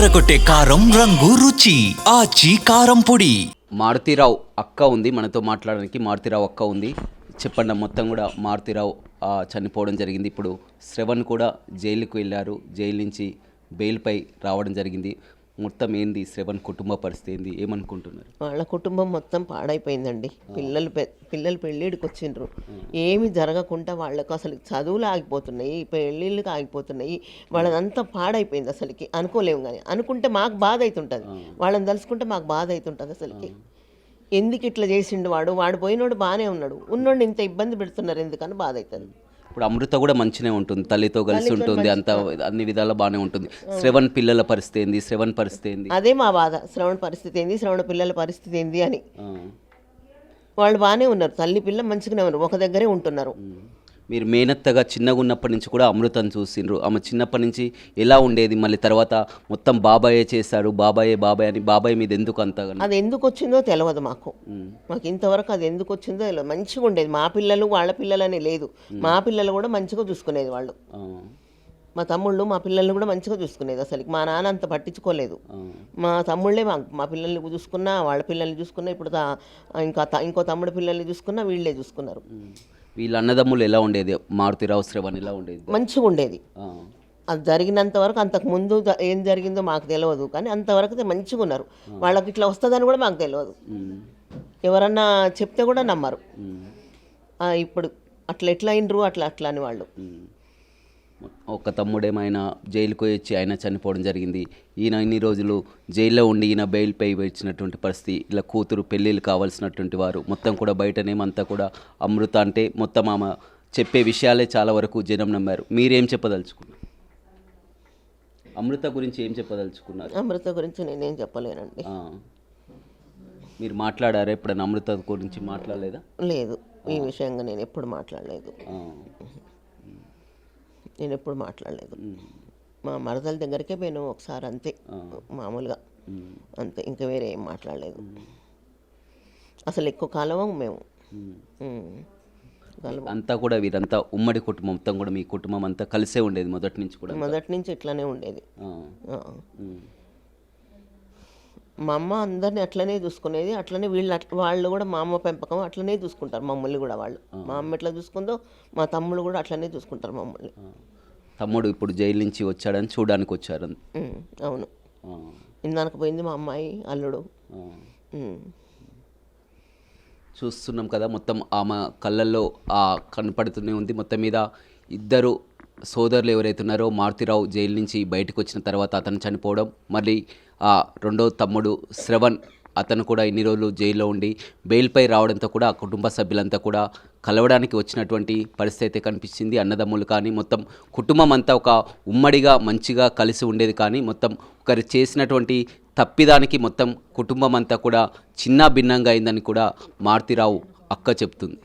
అదరగొట్టే కారం రంగు రుచి ఆచి కారం పొడి. మారుతీరావు అక్క ఉంది మనతో మాట్లాడడానికి. మారుతీరావు అక్క ఉంది. చెప్పండి, మొత్తం కూడా మారుతీరావు చనిపోవడం జరిగింది. ఇప్పుడు శ్రవణ్ కూడా జైలుకు వెళ్ళారు. జైలు నుంచి బెయిల్పై రావడం జరిగింది. మొత్తం ఏంది శ్రవణ్ కుటుంబ పరిస్థితి ఏంది, ఏమనుకుంటున్నారు? వాళ్ళ కుటుంబం మొత్తం పాడైపోయిందండి. పిల్లలు పెళ్ళిడికి వచ్చిండ్రు, ఏమి జరగకుండా వాళ్ళకు అసలు చదువులు ఆగిపోతున్నాయి, పెళ్ళిళ్ళకి ఆగిపోతున్నాయి. వాళ్ళదంతా పాడైపోయింది. అసలుకి అనుకోలేము, కానీ అనుకుంటే మాకు బాధ అవుతుంటుంది. వాళ్ళని తలుసుకుంటే మాకు బాధ అవుతుంటుంది. అసలుకి ఎందుకు ఇట్లా చేసిండు వాడు పోయినోడు బాగానే ఉన్నాడు, ఉన్నోడిని ఇంత ఇబ్బంది పెడుతున్నారు ఎందుకని బాధ అవుతుంది. ఇప్పుడు అమృత కూడా మంచినే ఉంటుంది, తల్లితో కలిసి ఉంటుంది, అంత అన్ని విధాలా బాగానే ఉంటుంది. శ్రవణ్ పిల్లల పరిస్థితి ఏంది, శ్రవణ్ పరిస్థితి ఏంది? అదే మా బాధ. శ్రవణ పరిస్థితి ఏంది, శ్రవణ పిల్లల పరిస్థితి ఏంది అని. వాళ్ళు బాగానే ఉన్నారు, తల్లి పిల్ల మంచిగానే ఉన్నారు, ఒక దగ్గరే ఉంటున్నారు. మీరు మేనత్తగా చిన్నగా ఉన్నప్పటి నుంచి కూడా అమృతను చూసిండ్రు. ఆమె చిన్నప్పటి నుంచి ఎలా ఉండేది, మళ్ళీ తర్వాత మొత్తం బాబాయే చేశారు, బాబాయ్ అని బాబాయ్ మీద ఎందుకు అంతగా? అది ఎందుకు వచ్చిందో తెలియదు మాకు ఇంతవరకు. అది ఎందుకు వచ్చిందో తెలియదు. మంచిగా ఉండేది. మా పిల్లలు వాళ్ళ పిల్లలని లేదు, మా పిల్లలు కూడా మంచిగా చూసుకునేది వాళ్ళు. మా తమ్ముళ్ళు మా పిల్లల్ని కూడా మంచిగా చూసుకునేది. అసలు మా నాన్న అంత పట్టించుకోలేదు. మా తమ్ముళ్ళే మా పిల్లల్ని చూసుకున్నా, వాళ్ళ పిల్లల్ని చూసుకున్నా, ఇప్పుడు ఇంకో తమ్ముడు పిల్లల్ని చూసుకున్నా వీళ్ళే చూసుకున్నారు. వీళ్ళ అన్నదమ్ములు ఎలా ఉండేది? మారుతీరావు శ్రవణ్ ఎలా ఉండేది? మంచిగా ఉండేది. అది జరిగినంత వరకు. అంతకు ముందు ఏం జరిగిందో మాకు తెలియదు, కానీ అంతవరకు మంచిగా ఉన్నారు. వాళ్ళకి ఇట్లా వస్తుందని కూడా మాకు తెలియదు. ఎవరన్నా చెప్తే కూడా నమ్మరు. ఇప్పుడు అట్లా ఎట్లా అయినరు అట్లా అని వాళ్ళు. ఒక తమ్ముడేమైనా జైలుకు వచ్చి ఆయన చనిపోవడం జరిగింది. ఈయన ఇన్ని రోజులు జైల్లో ఉండి ఈయన బెయిల్పై వచ్చినటువంటి పరిస్థితి. ఇలా కూతురు పెళ్ళిళ్ళు కావాల్సినటువంటి వారు మొత్తం కూడా బయటనేమంతా కూడా అమృత అంటే మొత్తం ఆమె చెప్పే విషయాలే చాలా వరకు జనం నమ్మారు. మీరేం చెప్పదలుచుకున్నారు? అమృత గురించి ఏం చెప్పదలుచుకున్నారు? అమృత గురించి నేనేం చెప్పలేనండి. మీరు మాట్లాడారా ఎప్పుడైనా? అమృత గురించి మాట్లాడలేదా? లేదు, ఈ విషయంగా నేను ఎప్పుడు మాట్లాడలేదు. మా మరదల దగ్గరికే పోయినా ఒకసారి, అంతే, మామూలుగా అంతే, ఇంకా వేరే ఏం మాట్లాడలేదు. అసలు ఎక్కువ కాలం మేము అంతా కూడా వీరంతా ఉమ్మడి కుటుంబం, మొత్తం కూడా మీ కుటుంబం అంతా కలిసే ఉండేది మొదటి నుంచి ఇట్లానే ఉండేది. మా అమ్మ అందరిని అట్లనే చూసుకునేది. అట్లనే వాళ్ళు కూడా మా అమ్మ పెంపకం అట్లనే చూసుకుంటారు మమ్మల్ని కూడా. వాళ్ళు మా అమ్మ ఎట్లా చూసుకుందో మా తమ్ముడు కూడా అట్లనే చూసుకుంటారు మమ్మల్ని. తమ్ముడు ఇప్పుడు జైలు నుంచి వచ్చాడని చూడడానికి వచ్చారు? అవును, ఇందానికి పోయింది మా అమ్మాయి అల్లుడు. చూస్తున్నాం కదా, మొత్తం ఆమె కళ్ళల్లో కనపడుతూనే ఉంది. మొత్తం మీద ఇద్దరు సోదరులు ఎవరైతే ఉన్నారో, మారుతీరావు జైలు నుంచి బయటకు వచ్చిన తర్వాత అతను చనిపోవడం, మళ్ళీ రెండో తమ్ముడు శ్రవణ్ అతను కూడా ఇన్ని రోజులు జైల్లో ఉండి బెయిల్పై రావడంతో కూడా ఆ కుటుంబ సభ్యులంతా కూడా కలవడానికి వచ్చినటువంటి పరిస్థితి అయితే కనిపించింది. అన్నదమ్ములు కానీ మొత్తం కుటుంబం అంతా ఒక ఉమ్మడిగా మంచిగా కలిసి ఉండేది. కానీ మొత్తం ఒకరు చేసినటువంటి తప్పిదానికి మొత్తం కుటుంబం అంతా కూడా చిన్న భిన్నంగా అయిందని కూడా మారుతీరావు అక్క చెప్తుంది.